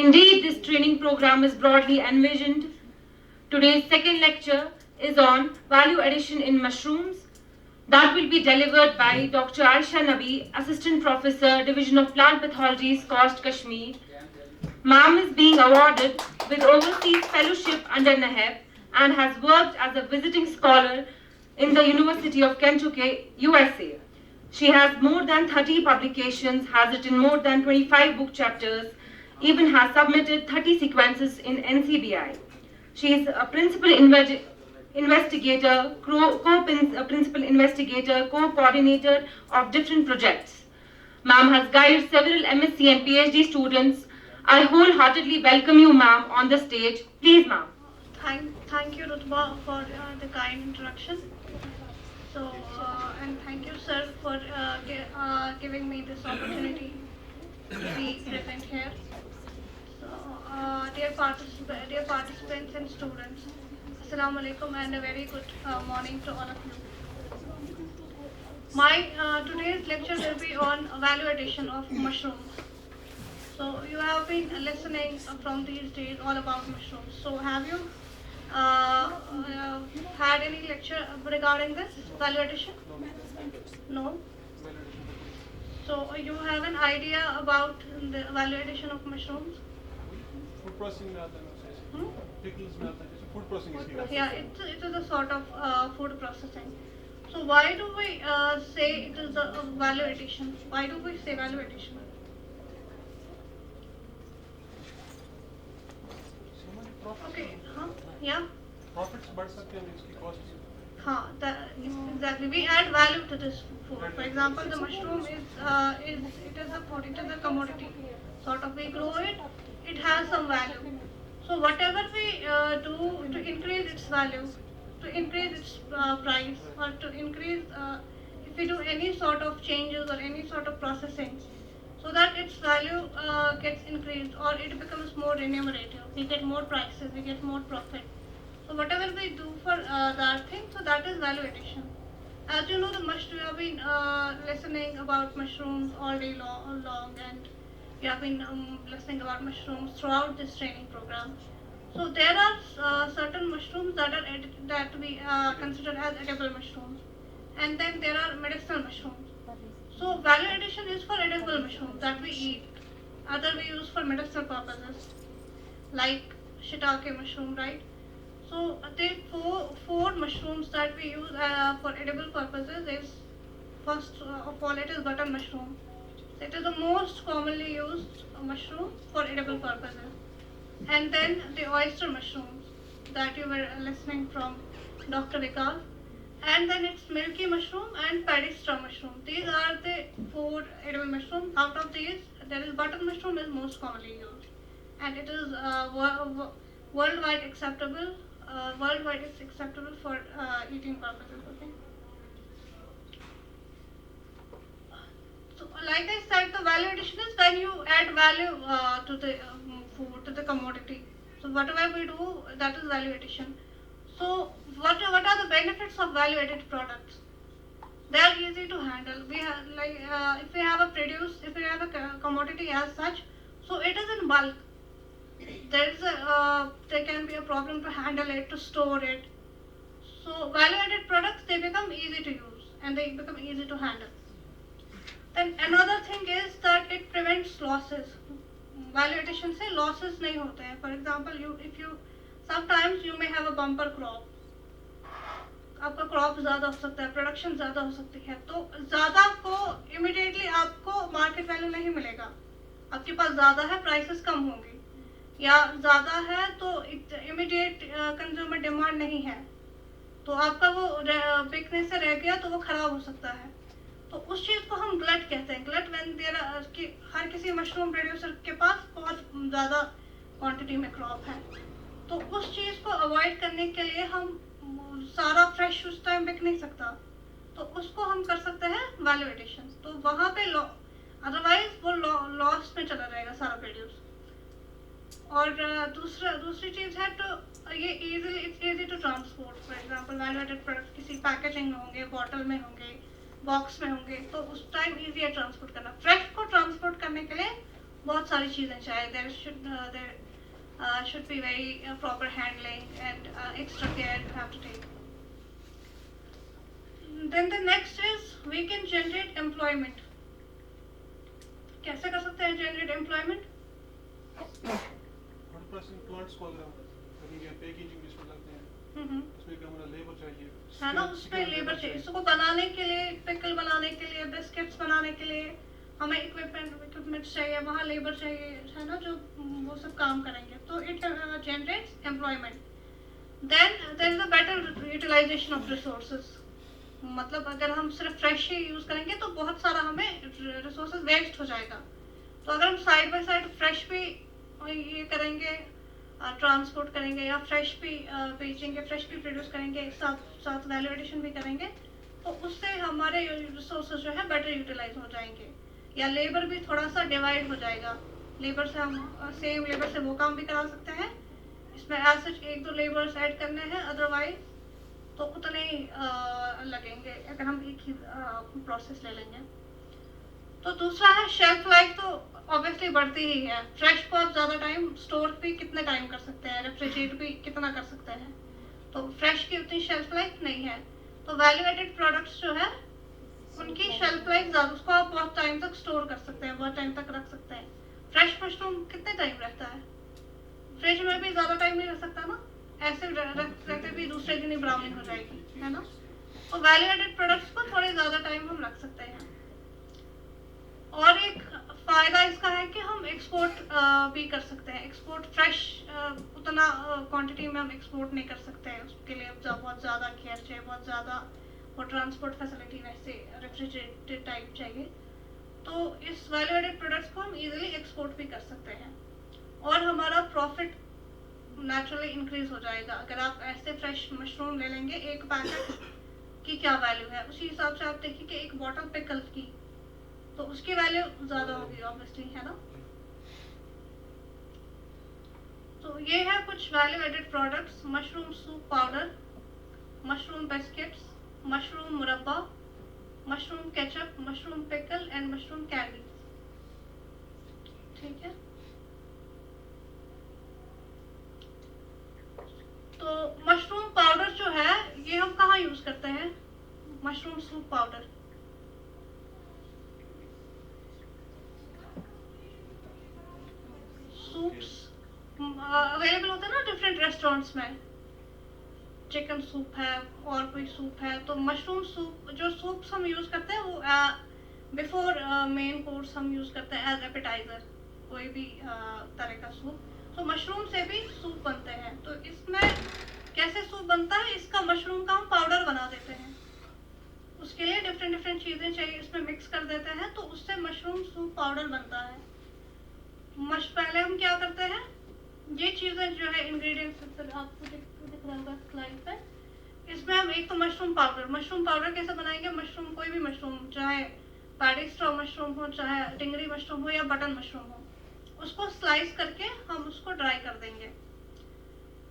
Indeed, this training program is broadly envisioned. Today's second lecture is on value addition in mushrooms. That will be delivered by Dr. Aisha Nabi, Assistant Professor, Division of Plant Pathology, SCOST, Kashmir. Ma'am is being awarded with Overseas Fellowship under NAHEP and has worked as a visiting scholar in the University of Kentucky, USA. She has more than 30 publications, has written more than 25 book chapters, even has submitted 30 sequences in NCBI. She is a principal investigator, co-principal investigator, co-coordinator of different projects. Ma'am has guided several MSc and PhD students. I wholeheartedly welcome you, ma'am, on the stage. Please, ma'am. Thank you, Rutba, for the kind introduction. So, and thank you, sir, for giving me this opportunity to be present here. So, dear participants and students, Assalamu alaikum and a very good morning to all of you. My today's lecture will be on value addition of mushrooms. So, you have been listening from these days all about mushrooms. So, have you had any lecture regarding this value addition? No. So you have an idea about the value addition of mushrooms? Food processing में आता है ना, pickles में आता है, जैसे food processing इसलिए. Yeah, it is a sort of food processing. So why do we say it is a value addition? Why do we say value addition? Okay, yeah. Profits बढ़ सकते हैं इसकी cost. Exactly. We add value to this food. For example, the mushroom is a food. It is a commodity. Sort of we grow it. It has some value. So whatever we do to increase its value, to increase its price, or to increase if we do any sort of changes or any sort of processing, so that its value gets increased or it becomes more remunerative. We get more prices. We get more profit. So whatever we do for that thing, so that is value addition. As you know, we have been listening about mushrooms all day long, and we have been listening about mushrooms throughout this training program. So there are certain mushrooms that we consider as edible mushrooms, and then there are medicinal mushrooms. So value addition is for edible mushrooms that we eat. Other we use for medicinal purposes, like shiitake mushroom, right? So the four mushrooms that we use for edible purposes is, first of all, it is button mushroom. So it is the most commonly used mushroom for edible purposes. And then the oyster mushrooms that you were listening from Dr. Vikas. And then it's milky mushroom and paddy straw mushroom. These are the four edible mushrooms. Out of these, there is button mushroom is most commonly used, and it is worldwide acceptable. Worldwide it's acceptable for eating purposes. Okay. So, like I said, the value addition is when you add value to the food, to the commodity. So whatever we do, that is value addition. So what are the benefits of value added products? They are easy to handle. We have if we have a commodity as such, so it is in bulk. There can be a problem to handle it, to store it. So value added products, they become easy to use and they become easy to handle. Then another thing is that it prevents losses. Value addition से losses नहीं होते हैं. For example, sometimes you may have a bumper crop. आपका crop ज़्यादा हो सकता है, production ज़्यादा हो सकती है, तो ज़्यादा को इमीडिएटली आपको मार्केट वैल्यू नहीं मिलेगा. आपके पास ज़्यादा है, प्राइसेस कम होंगी, या ज़्यादा है तो इमीडिएट कंज्यूमर डिमांड नहीं है, तो आपका वो बिकने से रह गया तो वो ख़राब हो सकता है. तो उस चीज़ को हम ग्लट कहते हैं. ग्लट व्हेन देयर हर किसी मशरूम प्रोड्यूसर के पास बहुत ज़्यादा क्वांटिटी में क्रॉप है, तो उस चीज़ को अवॉइड करने के लिए हम सारा फ्रेश उस टाइम बिक नहीं सकता, तो उसको हम कर सकते हैं वैल्यू एडिशन. तो वहाँ पे अदरवाइज वो लॉस में चला जाएगा सारा प्रोड्यूस. और दूसरी चीज़ है तो ये it's easy to transport. For example value added product किसी पैकेजिंग में होंगे, बॉटल में होंगे, बॉक्स में होंगे, तो उस टाइम इजी है ट्रांसपोर्ट करना. फ्रेश को ट्रांसपोर्ट करने के लिए बहुत सारी चीज़ें चाहिए. There should be very proper handling and extra care you have to take. Then the next is we can generate employment. कैसे कर सकते हैं generate employment? Food processing plants को अगर हम करेंगे, पैकेजिंग जिसमें लगते हैं, उसमें क्या हमारा लेबर चाहिए, है ना, उसमें लेबर चाहिए. इसको बनाने के लिए, पिकल बनाने के लिए, बिस्किट्स बनाने के लिए हमें इक्विपमेंट चाहिए, वहाँ लेबर चाहिए, है ना, जो वो सब काम करेंगे. तो it generates employment. Then there is a better utilisation of resources. मतलब अगर हम सिर्फ फ्रेश ही यूज़ करेंगे तो बहुत सारा हमें रिसोर्सेज वेस्ट हो जाएगा. तो अगर हम साइड बाय साइड फ्रेश भी ये करेंगे, ट्रांसपोर्ट करेंगे, या फ्रेश भी बेचेंगे, फ्रेश भी प्रोड्यूस करेंगे, साथ साथ वैल्यू एडिशन भी करेंगे, तो उससे हमारे रिसोर्सेज जो है बेटर यूटिलाइज हो जाएंगे. या लेबर भी थोड़ा सा डिवाइड हो जाएगा. लेबर से हम सेम लेबर से वो काम भी करा सकते हैं. इसमें एज सच 1-2 लेबर्स ऐड करने हैं, अदरवाइज तो उतने ही लगेंगे अगर हम एक ही प्रोसेस ले लेंगे. तो दूसरा है शेल्फ लाइफ. तो ऑब्वियसली बढ़ती ही है. फ्रेश को आप ज़्यादा टाइम स्टोर भी कितने टाइम कर सकते हैं, रेफ्रिजरेट भी कितना कर सकते हैं. तो फ्रेश की उतनी शेल्फ लाइफ नहीं है. तो वैल्यू एडेड प्रोडक्ट्स जो है उनकी शेल्फ लाइफ ज़्यादा, उसको आप बहुत टाइम तक स्टोर कर सकते हैं, बहुत टाइम तक रख सकते हैं. फ्रेश मशरूम कितने टाइम रहता है? फ्रिज में भी ज़्यादा टाइम नहीं रह सकता ना, ऐसे रहते भी दूसरे दिन ही ब्राउनिंग हो जाएगी, है ना. तो वैल्यू एडेड प्रोडक्ट्स को थोड़े ज़्यादा टाइम हम रख सकते हैं. और एक फ़ायदा इसका है कि हम एक्सपोर्ट भी कर सकते हैं. एक्सपोर्ट फ्रेश उतना क्वांटिटी में हम एक्सपोर्ट नहीं कर सकते हैं. उसके लिए बहुत ज़्यादा केयर चाहिए, बहुत ज़्यादा और ट्रांसपोर्ट फैसिलिटी वैसे रेफ्रिजरेटेड टाइप चाहिए. तो इस वैल्यू एडेड प्रोडक्ट्स को हम इजीली एक्सपोर्ट भी कर सकते हैं और हमारा प्रॉफिट नेचुरली इंक्रीज हो जाएगा. अगर आप ऐसे फ्रेश मशरूम ले लेंगे, एक पैकेट की क्या वैल्यू है, उसी हिसाब से आप देखिए कि एक बॉटल पिकल की, तो उसकी वैल्यू ज़्यादा होगी ऑब्वियसली, है ना. तो ये है कुछ value added products: mushroom soup powder, mushroom biscuits, mushroom मुरब्बा, mushroom ketchup, mushroom pickle and mushroom candy. ठीक है. तो मशरूम पाउडर जो है ये हम कहाँ यूज करते हैं? Mushroom soup powder soups available होते हैं ना डिफरेंट रेस्टोरेंट्स में. चिकन सूप है और कोई सूप है. तो मशरूम सूप, जो सूप्स हम यूज करते हैं वो बिफोर मेन कोर्स हम यूज करते हैं एज एपेटाइजर, कोई भी तरह का सूप. तो मशरूम से भी सूप बनते हैं. तो इसमें कैसे सूप बनता है? इसका मशरूम का हम पाउडर बना देते हैं. उसके लिए डिफरेंट चीज़ें चाहिए, इसमें मिक्स कर देते हैं, तो उससे मशरूम सूप पाउडर बनता है. पहले हम क्या करते हैं, ये चीज़ें जो है इंग्रेडिएंट्स आपको दिख रहा होगा स्लाइड पे. इसमें हम एक तो मशरूम पाउडर कैसे बनाएंगे? मशरूम, कोई भी मशरूम, चाहे पैडी स्ट्रॉ मशरूम हो, चाहे टिंगरी मशरूम हो या बटन मशरूम हो, उसको स्लाइस करके हम उसको ड्राई कर देंगे.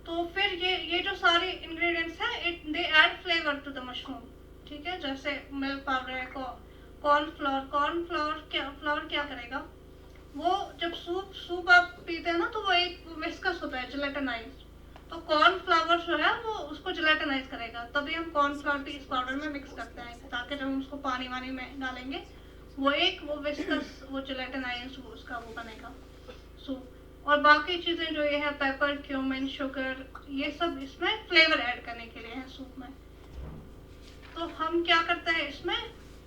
तो फिर ये जो सारे इंग्रेडिएंट्स हैं, they add flavour to the mushroom. ठीक है. जैसे मिल्क पाउडर है, कॉर्नफ्लोर क्या करेगा, वो जब सूप आप पीते हैं ना, तो वो एक विस्कस होता है, जिलेटिनाइज. तो कॉर्नफ्लावर जो है वो उसको जिलेटिनाइज करेगा. तभी हम कॉर्नफ्लावर भी इस पाउडर में मिक्स करते हैं, ताकि जब हम उसको पानी में डालेंगे वो विस्कस, वो जिलेटिनाइज उसका वो बनेगा सूप. और बाकी चीज़ें जो ये है, पेपर, क्यूमिन, शुगर, ये सब इसमें फ्लेवर ऐड करने के लिए है सूप में. तो हम क्या करते हैं, इसमें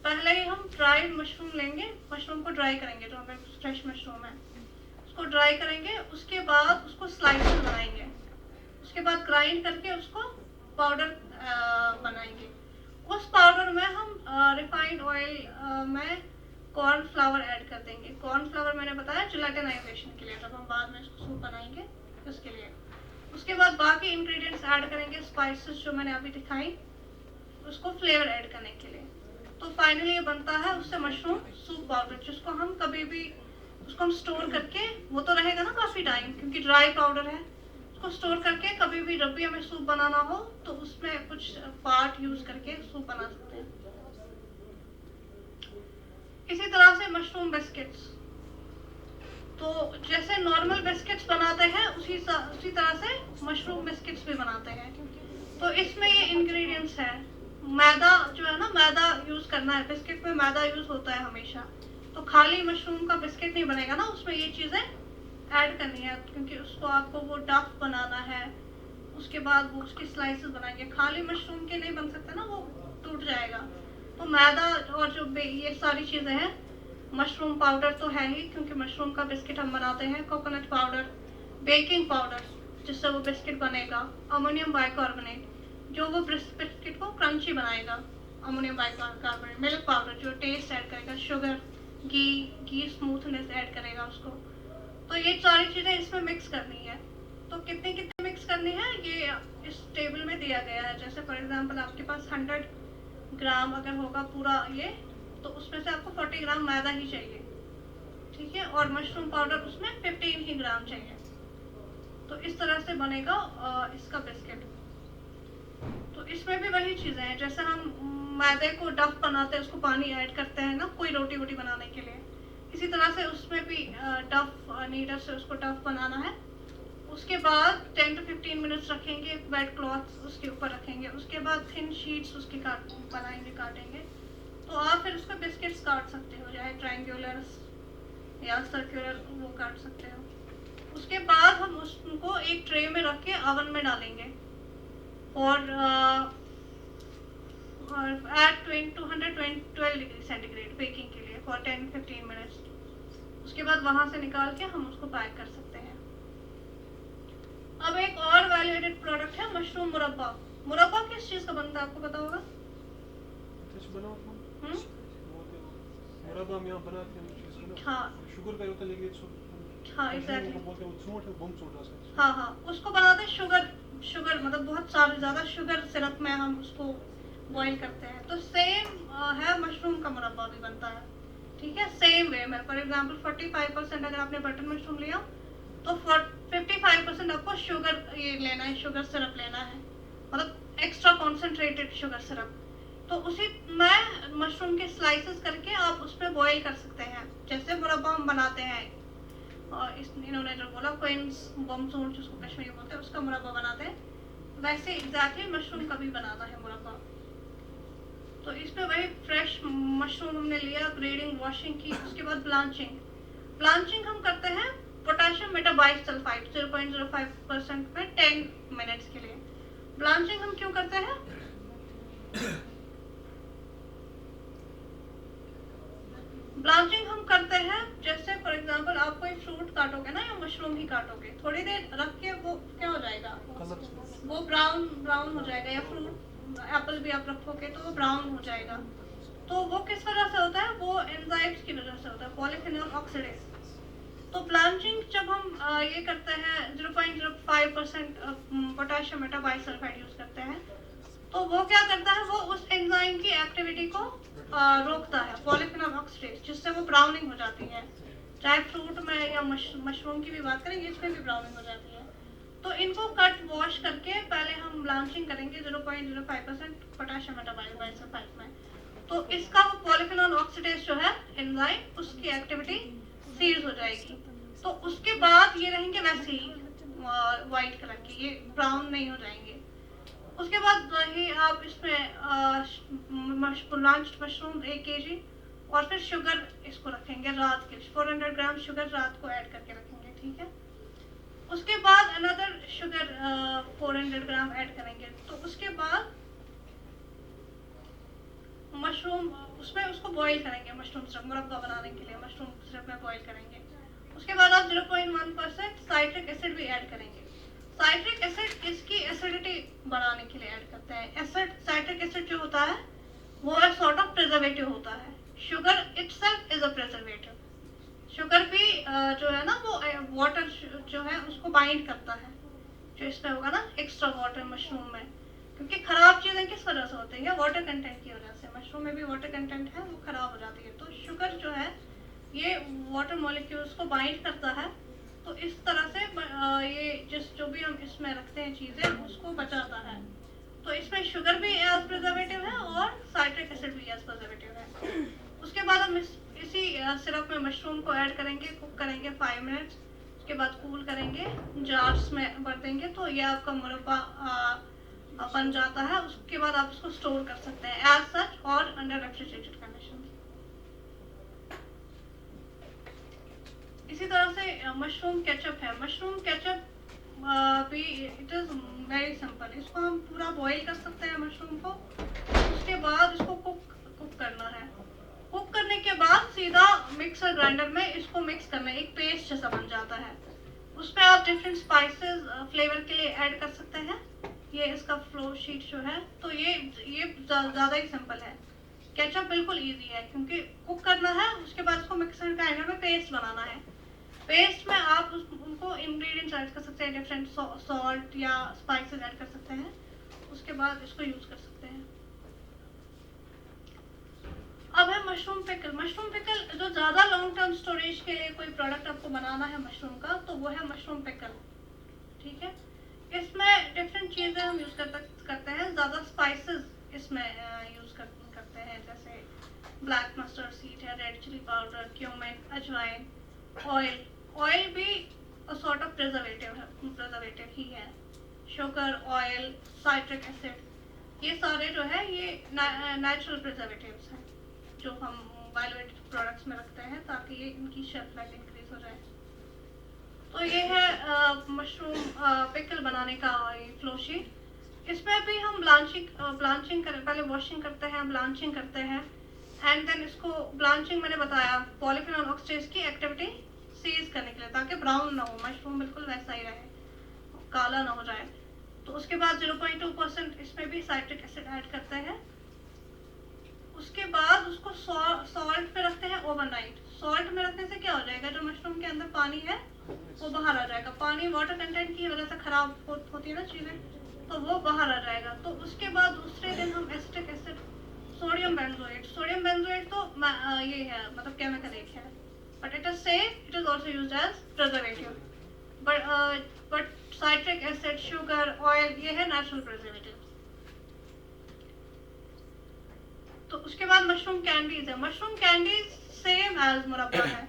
पहले ही हम ड्राई मशरूम लेंगे, मशरूम को ड्राई करेंगे, जो हमें फ्रेश मशरूम है उसको ड्राई करेंगे. उसके बाद उसको स्लाइसेस बनाएंगे. उसके बाद ग्राइंड करके उसको पाउडर बनाएंगे. उस पाउडर में हम रिफाइंड ऑयल में कॉर्नफ्लावर ऐड कर देंगे. कॉर्नफ्लावर मैंने बताया जिलेटिनाइजेशन के लिए, जब हम बाद में इसको सूप बनाएंगे उसके लिए. उसके बाद बाकी इंग्रेडिएंट्स ऐड करेंगे, स्पाइसेस जो मैंने अभी दिखाई, उसको फ्लेवर ऐड करने के लिए. तो फाइनली ये बनता है उससे मशरूम सूप पाउडर, जिसको हम कभी भी उसको हम स्टोर करके, वो तो रहेगा ना काफ़ी टाइम क्योंकि ड्राई पाउडर है, उसको स्टोर करके कभी भी जब भी हमें सूप बनाना हो तो उसमें कुछ पार्ट यूज करके सूप बना सकते हैं. इसी तरह से मशरूम बिस्किट्स, तो तो जैसे नॉर्मल बिस्किट्स बनाते हैं उसी तरह से मशरूम बिस्किट्स भी बनाते हैं। तो इसमें ये इंग्रेडिएंट्स है, मैदा जो है ना, मैदा यूज करना है, बिस्किट में मैदा यूज होता है हमेशा। तो खाली मशरूम का बिस्किट नहीं बनेगा ना, उसमें ये चीजें ऐड करनी है, क्योंकि उसको आपको वो डफ बनाना है, उसके बाद वो उसकी स्लाइसेस बनाएंगे। खाली मशरूम के नहीं बन सकता ना, वो टूट जाएगा। तो मैदा और जो ये सारी चीजें हैं, मशरूम पाउडर तो है ही, क्योंकि मशरूम का बिस्किट हम बनाते हैं, कोकोनट पाउडर, बेकिंग पाउडर जिससे वो बिस्किट बनेगा, अमोनियम बाइकार्बोनेट जो वो बिस्किट को क्रंची बनाएगा, अमोनियम बाइकार्बोनेट, मिल्क पाउडर जो टेस्ट ऐड करेगा, शुगर, घी स्मूथनेस ऐड करेगा उसको। तो ये सारी चीजें इसमें मिक्स करनी है। तो कितनी कितनी मिक्स करनी है ये इस टेबल में दिया गया है। जैसे फॉर एग्जांपल आपके पास 100 ग्राम अगर होगा पूरा ये, तो उसमें से आपको 40 ग्राम मैदा ही चाहिए, ठीक है, और मशरूम पाउडर उसमें 15 ही ग्राम चाहिए। तो इस तरह से बनेगा इसका बिस्किट। तो इसमें भी वही चीजें हैं, जैसे हम मैदे को डफ बनाते हैं, उसको पानी ऐड करते हैं ना कोई रोटी वोटी बनाने के लिए, इसी तरह से उसमें भी डफ नीडर से उसको डफ बनाना है। उसके बाद 10 to 15 मिनट्स रखेंगे, वेट क्लॉथ उसके ऊपर रखेंगे, उसके बाद थिन शीट्स उसकी काटेंगे। तो आप फिर उसको बिस्किट्स काट सकते हो, चाहे ट्रायंगुलर या सर्कुलर वो काट सकते हो। उसके बाद हम उसको एक ट्रे में रख के ओवन में डालेंगे और एट 212 डिग्री सेंटीग्रेड बेकिंग के लिए फॉर 10-15 मिनट्स। उसके बाद वहां से निकाल के हम उसको पैक कर सकते हैं। अब एक और वैल्यू एडेड प्रोडक्ट है मशरूम मुरब्बा। मुरब्बा किस चीज का बनता है आपको पता होगा? मुरब्बा हम यहाँ बनाते हैं चीज़ को ना, हाँ शुगर का होता है, लेकिन हाँ एग्जैक्टली, बोलते हैं वो चूट है, बम चूट आसा है। हाँ हाँ, उसको बनाते हैं शुगर मतलब बहुत सारे ज़्यादा शुगर सिरप में हम उसको बॉईल करते हैं। तो सेम है मशरूम का मुरब्बा भी बनता है, ठीक है, सेम वे में। फॉर एग्जांपल 45% अगर आपने बटर मशरूम लिया तो 55% आपको शुगर ये लेना है, शुगर सिरप लेना है, मतलब एक्स्ट्रा कॉन्सेंट्रेटेड शुगर सिरप। तो उसी में मशरूम के स्लाइसेस करके आप उसमें बॉईल कर सकते हैं, जैसे मुरब्बा हम बनाते हैं। और इन्होंने जो बोला क्वींस बमसूर जिसको कश्मीरी बोलते हैं, उसका मुरब्बा बनाते हैं, वैसे एग्जैक्टली मशरूम का भी बनाना है मुरब्बा। तो इसमें वही फ्रेश मशरूम हमने लिया, ग्रेडिंग वॉशिंग की, उसके बाद ब्लांचिंग हम करते हैं पोटेशियम मेटाबाइसल्फाइड 0.05% में 10 मिनट्स के लिए। ब्लांचिंग हम क्यों करते हैं? ब्लांचिंग हम करते हैं जैसे फॉर एग्जांपल आप कोई फ्रूट काटोगे ना या मशरूम ही काटोगे, थोड़ी देर रख के वो क्या हो जाएगा, वो ब्राउन हो जाएगा। या फ्रूट एप्पल भी आप रखोगे तो वो ब्राउन हो जाएगा। तो वो किस वजह से होता है? वो एंजाइम्स की वजह से होता है, पॉलीफिनोल ऑक्सीडेज। तो ब्लांचिंग जब हम ये करते हैं 0.05% पोटेशियम मेटाबाइसल्फाइड यूज करते हैं, तो वो क्या करता है, वो उस एंजाइम की एक्टिविटी को रोकता है, पॉलीफिनोल ऑक्सीडेज, जिससे वो ब्राउनिंग हो जाती है। चाहे फ्रूट में या मशरूम की भी बात करेंगे, इसमें भी ब्राउनिंग हो जाती है। तो इनको कट वॉश करके पहले हम ब्लांचिंग करेंगे 0.05% पोटेशियम मेटाबाइसल्फाइड में। तो इसका वो पॉलीफिनोल ऑक्सीडेज जो है एंजाइम, उसकी एक्टिविटी सीज हो जाएगी। तो उसके बाद ये रहेंगे वैसे ही वाइट कलर के, ये ब्राउन नहीं हो जाएंगे। उसके बाद ही आप इसमें ब्लांच्ड मशरूम 1 kg और फिर शुगर इसको रखेंगे रात के लिए, 400 ग्राम शुगर रात को ऐड करके रखेंगे, ठीक है। उसके बाद अनदर शुगर 400 ग्राम ऐड करेंगे। तो उसके बाद मशरूम उसमें उसको बॉईल करेंगे, मशरूम सिरप मुरब्बा बनाने के लिए मशरूम सिरप में बॉईल करेंगे। उसके बाद आप 0.1% साइट्रिक एसिड भी ऐड करेंगे। साइट्रिक एसिड इसकी एसिडिटी बढ़ाने के लिए ऐड करते हैं। साइट्रिक एसिड जो होता है वो एक सॉर्ट ऑफ प्रिजर्वेटिव होता है। Sugar itself is a preservative. Sugar भी जो है ना वो वाटर जो है उसको बाइंड करता है, जो इसमें होगा ना एक्स्ट्रा वाटर मशरूम में, क्योंकि खराब चीजें किस वजह से होती है? वाटर कंटेंट की वजह से। मशरूम में भी वाटर कंटेंट है, वो खराब हो जाती है। तो शुगर जो है ये वाटर मॉलिक्यूल्स को बाइंड करता है। तो इस तरह से ये जो भी हम इसमें रखते हैं चीजें उसको बचाता है। तो इसमें शुगर भी एज प्रिजर्वेटिव है और साइट्रिक एसिड भी एज प्रिजर्वेटिव है। उसके बाद हम इसी सिरप में मशरूम को ऐड करेंगे, कुक करेंगे 5 मिनट्स, उसके बाद कूल करेंगे, जार्स में भर देंगे, तो ये आपका मुरब्बा बन जाता है। उसके बाद आप इसको स्टोर कर सकते हैं एज सच और अंडर रेफ्रिजरेटेड कंडीशन। इसी तरह से मशरूम केचप है। मशरूम केचप भी इट इज वेरी सिंपल। इसको हम पूरा बॉईल कर सकते हैं मशरूम को, उसके बाद इसको कुक करना है। कुक करने के बाद सीधा मिक्सर ग्राइंडर में इसको मिक्स करना है, एक पेस्ट जैसा बन जाता है। उसमें आप डिफरेंट स्पाइसेस फ्लेवर के लिए ऐड कर सकते हैं। ये इसका फ्लो शीट जो है, तो ये ज़्यादा ही सिंपल है। केचप बिल्कुल इजी है क्योंकि कुक करना है, उसके बाद उसको मिक्सर ग्राइंडर में पेस्ट बनाना है। पेस्ट में आप उनको इंग्रेडिएंट्स ऐड कर सकते हैं, डिफरेंट सॉल्ट या स्पाइसेस ऐड कर सकते हैं, उसके बाद इसको यूज़ कर सकते हैं। अब है मशरूम पिकल। मशरूम पिकल जो ज़्यादा लॉन्ग टर्म स्टोरेज के लिए कोई प्रोडक्ट आपको बनाना है मशरूम का, तो वो है मशरूम पिकल। ठीक है, इसमें डिफरेंट चीज़ें हम यूज़ करते हैं। ज़्यादा स्पाइसेस इसमें यूज़ करते हैं, जैसे ब्लैक मस्टर्ड सीड है, रेड चिली पाउडर, क्यूमिन, अजवाइन, ऑयल। ऑयल भी सॉर्ट ऑफ प्रिजर्वेटिव ही है। शुगर, ऑयल, साइट्रिक एसिड, ये सारे जो है ये नेचुरल प्रिजर्वेटिव्स हैं जो हम वैल्यू एडेड प्रोडक्ट्स में रखते हैं ताकि ये इनकी शेल्फ लाइफ इंक्रीज हो जाए। तो ये है मशरूम पिकल बनाने का फ्लो शीट। इसमें भी हम ब्लांचिंग पहले वॉशिंग करते हैं, ब्लांचिंग करते हैं, एंड देन इसको ब्लांचिंग मैंने बताया पॉलीफिनॉल ऑक्सीडेज की एक्टिविटी सीज करने के लिए, ताकि ब्राउन ना हो, मशरूम बिल्कुल वैसा ही रहे, काला ना हो जाए। तो उसके बाद 0.2% इसमें भी साइट्रिक एसिड ऐड करते हैं। उसके बाद उसको सॉल्ट पे रखते हैं ओवरनाइट। सॉल्ट में रखने से क्या हो जाएगा, जो मशरूम के अंदर पानी है वो बाहर आ जाएगा। पानी वाटर कंटेंट की वजह से खराब होती है ना चीज़ें, तो वो बाहर आ जाएगा। तो उसके बाद दूसरे दिन हम एसिटिक एसिड, सोडियम बेंजोएट तो ये है मतलब केमिकल एक है, but it is safe, it is also used as preservative. But citric acid, sugar, oil, ये है नेचुरल प्रिजर्वेटिव। तो उसके बाद मशरूम कैंडीज है। मशरूम कैंडीज सेम एज मुरब्बा है।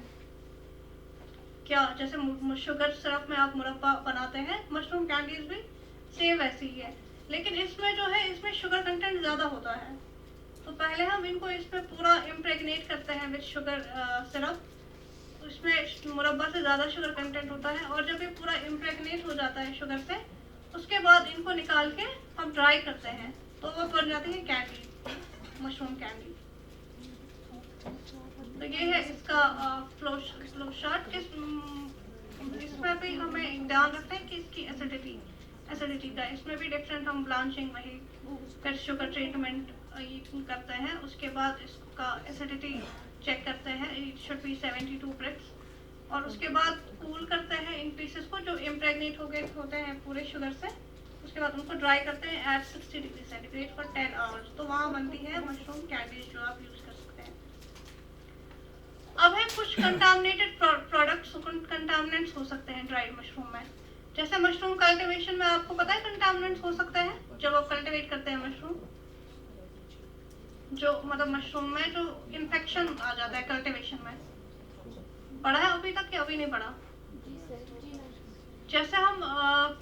क्या, जैसे शुगर सिरप में आप मुरब्बा बनाते हैं, मशरूम कैंडीज भी सेम वैसी ही है, लेकिन इसमें जो है इसमें शुगर कंटेंट ज़्यादा होता है। तो पहले हम इनको इसमें पूरा इम्प्रेगनेट करते हैं विद शुगर सिरप। तो इसमें मुरब्बा से ज़्यादा शुगर कंटेंट होता है, और जब ये पूरा इम्प्रेगनेट हो जाता है शुगर से, उसके बाद इनको निकाल के हम ड्राई करते हैं, तो वो बन जाती है कैंडी, मशरूम कैंडी। तो ये है इसका फ्लो चार्ट। इसमें भी हमें ध्यान रखना है कि इसकी एसिडिटी का, इसमें भी डिफरेंट हम ब्लांचिंग वही फिर शुगर ट्रीटमेंट करते हैं। उसके बाद इसका एसिडिटी चेक करते हैं, इट शुड बी 72 ब्रिक्स, और उसके बाद कूल करते हैं इन पीसेस को जो इम्प्रेगनेट हो गए होते हैं पूरे शुगर से। उसके बाद उनको ड्राई करते हैं at 60 degree centigrade for 10 hours. तो वहाँ बनती है मशरूम कैंडीज जो आप यूज़ कर सकते हैं। अब है कुछ कंटामिनेटेड प्रोडक्ट्स, कंटामिनेंट्स हो सकते हैं ड्राइड मशरूम में। जैसे मशरूम कल्टीवेशन में आपको पता है कंटामिनेंट्स हो सकते हैं जब आप कल्टीवेट करते हैं मशरूम, जो मतलब मशरूम में जो इन्फेक्शन आ जाता है कल्टीवेशन में। पढ़ा है अभी तक या अभी नहीं पढ़ा? जैसे हम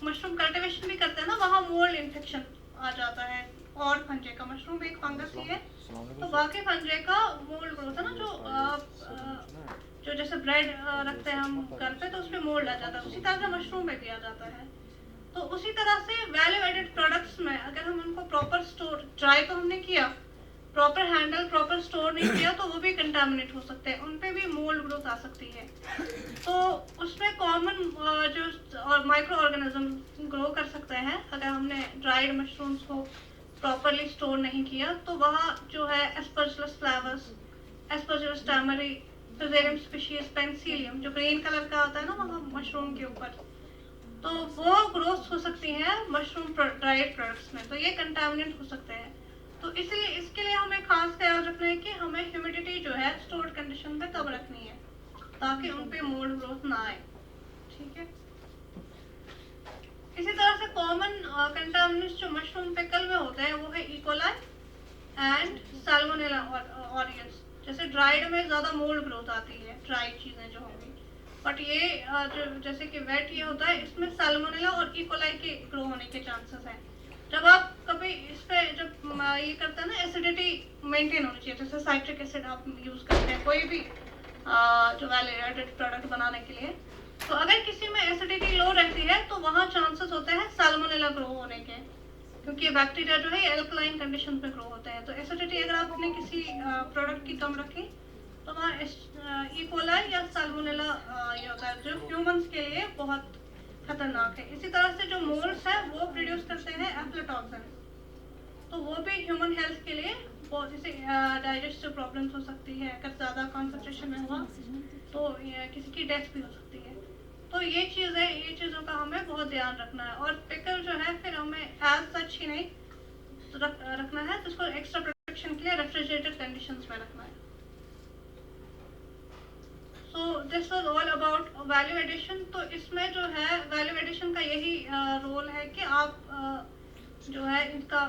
मशरूम कल्टीवेशन भी करते हैं ना, वहाँ मोल्ड इन्फेक्शन आ जाता है, और फंजे का, मशरूम एक फंगस ही है, तो बाकी फंजे का मोल्ड ग्रोथ है ना, जो जैसे ब्रेड रखते हैं हम घर पे तो उसमें मोल्ड आ जाता है, उसी तरह से मशरूम में भी आ जाता है। तो उसी तरह से वैल्यू एडेड प्रोडक्ट्स में अगर हम उनको प्रॉपर स्टोर, ड्राई तो हमने किया, प्रॉपर हैंडल, प्रॉपर स्टोर नहीं किया, तो वो भी कंटामिनेट हो सकते हैं, उन पे भी मोल्ड ग्रोथ आ सकती है। तो उसमें कॉमन जो माइक्रो ऑर्गेनिज्म ग्रो कर सकते हैं अगर हमने ड्राइड मशरूम्स को प्रॉपरली स्टोर नहीं किया। तो वहाँ जो है Aspergillus flavus, Aspergillus tamarii, Fusarium species, Penicillium, जो ग्रीन कलर का आता है ना वहाँ मशरूम के ऊपर, तो वो ग्रोथ हो सकती है मशरूम ड्राइड प्रोडक्ट्स में, तो ये कंटामिनेंट हो सकते हैं। तो इसलिए इसके लिए हमें खास ख्याल रखना है कि हमें ह्यूमिडिटी जो है स्टोर्ड कंडीशन में कब रखनी है ताकि उन पे मोल्ड ग्रोथ ना आए। ठीक है, इसी तरह से कॉमन कंटामिनेंट्स जो मशरूम पिकल में होते हैं वो है इकोलाई एंड सैल्मोनेला ऑरियंस। जैसे ड्राइड में ज़्यादा मोल्ड ग्रोथ आती है, ड्राई चीज़ें जो होंगी, बट ये जो जैसे कि वेट ये होता है, इसमें सैल्मोनेला और इकोलाई के ग्रो होने के चांसेस हैं। जब आप कभी इस पे जब ये करते हैं ना, एसिडिटी मेंटेन होनी चाहिए, जैसे साइट्रिक एसिड आप यूज़ करते हैं कोई भी जो वैल्यू एडेड प्रोडक्ट बनाने के लिए, तो अगर किसी में एसिडिटी लो रहती है तो वहाँ चांसेस होते हैं सैल्मोनेला ग्रो होने के, क्योंकि बैक्टीरिया जो है एल्कलाइन कंडीशन पे ग्रो होते हैं। तो एसिडिटी अगर आपने किसी प्रोडक्ट की कम रखी तो वहाँ इकोलाई या सैल्मोनेला ये होता है, जो ह्यूमंस के लिए बहुत खतरनाक है। इसी तरह से जो मोल्ड्स है वो प्रोड्यूस करते हैं एफ्लाटॉक्सिन, तो वो भी ह्यूमन हेल्थ के लिए बहुत, जैसे डाइजेस्टिव प्रॉब्लम्स हो सकती है, अगर ज़्यादा कॉन्सेंट्रेशन में हुआ तो किसी की डेथ भी हो सकती है। तो ये चीज़ है, ये चीज़ों का हमें बहुत ध्यान रखना है। और पिकल जो है फिर हमें एज सच ही नहीं रखना है, तो इसको एक्स्ट्रा प्रोटेक्शन के लिए रेफ्रिजरेटेड कंडीशंस में रखना है। So this was all about value addition. तो इसमें जो है वैल्यू एडिशन का यही रोल है कि आप जो है इनका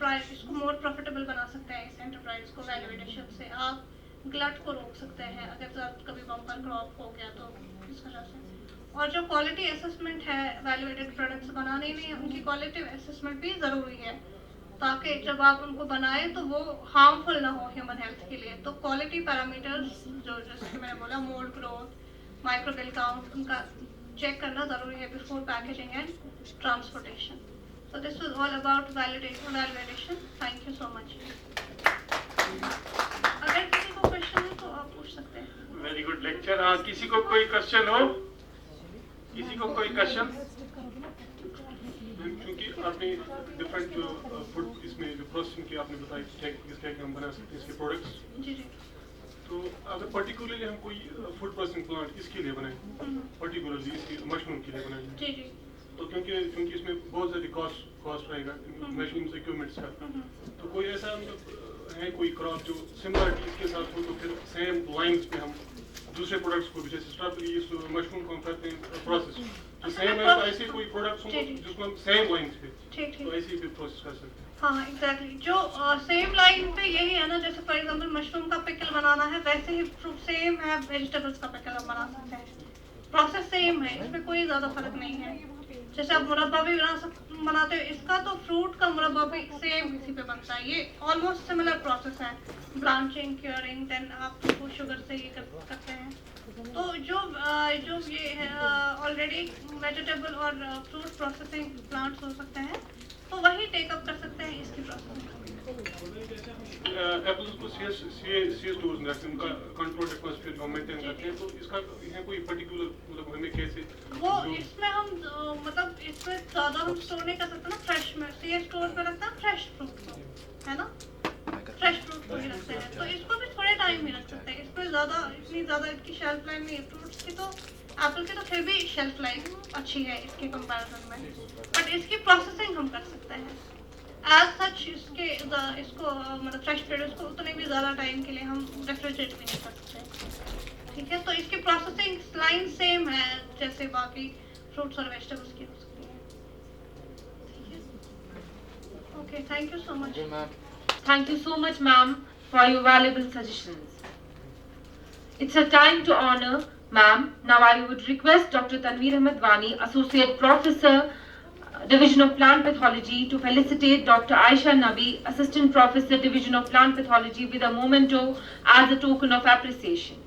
प्राइस, इसको मोर प्रॉफिटेबल बना सकते हैं इस एंटरप्राइज को। वैल्यू एडिशन से आप ग्लट को रोक सकते हैं, अगर कभी बम्पर क्रॉप हो गया तो इस वजह से। और जो क्वालिटी असेसमेंट है वैल्यू एडेड प्रोडक्ट्स बनाने में, उनकी क्वालिटी असेसमेंट भी ज़रूरी है, ताकि जब आप उनको बनाएं तो वो हार्मफुल ना हो ह्यूमन हेल्थ के लिए। तो क्वालिटी पैरामीटर्स जो, जैसे कि मैंने बोला, मोल्ड ग्रोथ, माइक्रोबियल काउंट, उनका चेक करना ज़रूरी है before packaging and transportation. So this was all about validation. Thank you so much. अगर किसी को क्वेश्चन है तो आप पूछ सकते हैं। Very good lecture. हाँ, किसी को कोई क्वेश्चन हो? किसी को कोई क्वेश्चन? क्योंकि आपने डिफरेंट जो फूड इसमें जो प्रोसेसिंग की आपने बताई किस तरह के हम बना सकते हैं इसके प्रोडक्ट्स, जी जी। तो अगर पर्टिकुलरली हम कोई फूड प्रोसेसिंग प्लांट इसके लिए बनाएं, पर्टिकुलरली इसकी मशरूम के लिए बनाएं, जी जी, तो क्योंकि इसमें बहुत ज़्यादा कॉस्ट रहेगा मशीन्स इक्विपमेंट्स का, तो कोई ऐसा मतलब है कोई क्रॉप जो सिमिलरिटी इसके साथ हो, तो फिर सेम लाइंस पे हम दूसरे प्रोडक्ट्स को भी, जैसे स्ट्रॉबेरी इस मशरूम को हम करते हैं प्रोसेस, तो सेम है, तो ऐसे कोई प्रोडक्ट्स हो जिसको हम सेम लाइंस पे, तो ऐसे भी प्रोसेस कर सकते हैं। हाँ एग्जैक्टली, जो सेम लाइन पे यही है ना, जैसे फॉर एग्जांपल मशरूम का पिकल बनाना है, वैसे ही फ्रूट सेम है, वेजिटेबल्स का पिकल हम बना सकते हैं, प्रोसेस सेम है, इसमें कोई ज़्यादा फर्क नहीं है। जैसे आप मुरब्बा भी बनाते हो इसका, तो फ्रूट का मुरब्बा भी सेम इसी पे बनता है, ये ऑलमोस्ट सिमिलर प्रोसेस है, ब्रांचिंग, क्योरिंग, देन आप उसको शुगर से ये करते हैं। तो जो ये है ऑलरेडी वेजिटेबल और फ्रूट प्रोसेसिंग प्लांट्स हो सकते हैं, तो वही टेकअप कर सकते हैं इसकी प्रोसेसिंग। एप्पल्स को सी स्टोर्स में रखते हैं, उनका कंट्रोल्ड एटमॉस्फेयर जो मेंटेन करते हैं, तो इसका है कोई पर्टिकुलर मतलब हमें कैसे वो इसमें हम मतलब इसमें ज़्यादा हम स्टोर नहीं कर सकते ना, फ्रेश में सी स्टोर में रखते हैं फ्रेश फ्रूट को, है ना, फ्रेश फ्रूट को ही रखते हैं, तो इसको भी थोड़े टाइम ही रख सकते हैं, इसमें ज़्यादा इतनी ज़्यादा इसकी शेल्फ लाइफ नहीं है। फ्रूट्स की तो, एप्पल की तो फिर भी शेल्फ लाइफ अच्छी है इसके कंपैरिजन में, बट इसकी प्रोसेसिंग हम कर सकते हैं एज सच। इसको मतलब फ्रेश प्रोड्यूस को उतने भी ज़्यादा टाइम के लिए हम रेफ्रिजरेट भी नहीं कर सकते, ठीक है। तो इसकी प्रोसेसिंग लाइन सेम है जैसे बाकी फ्रूट्स और वेजिटेबल्स की हो सकती है, ठीक है। Okay, thank you so much. Thank you so much, ma'am, for your valuable suggestions. It's a time to honor, ma'am. Now I would request Dr. Tanveer Ahmed Wani, Associate Professor, Division of Plant Pathology, to felicitate Dr. Aisha Nabi, Assistant Professor, Division of Plant Pathology, with a memento as a token of appreciation.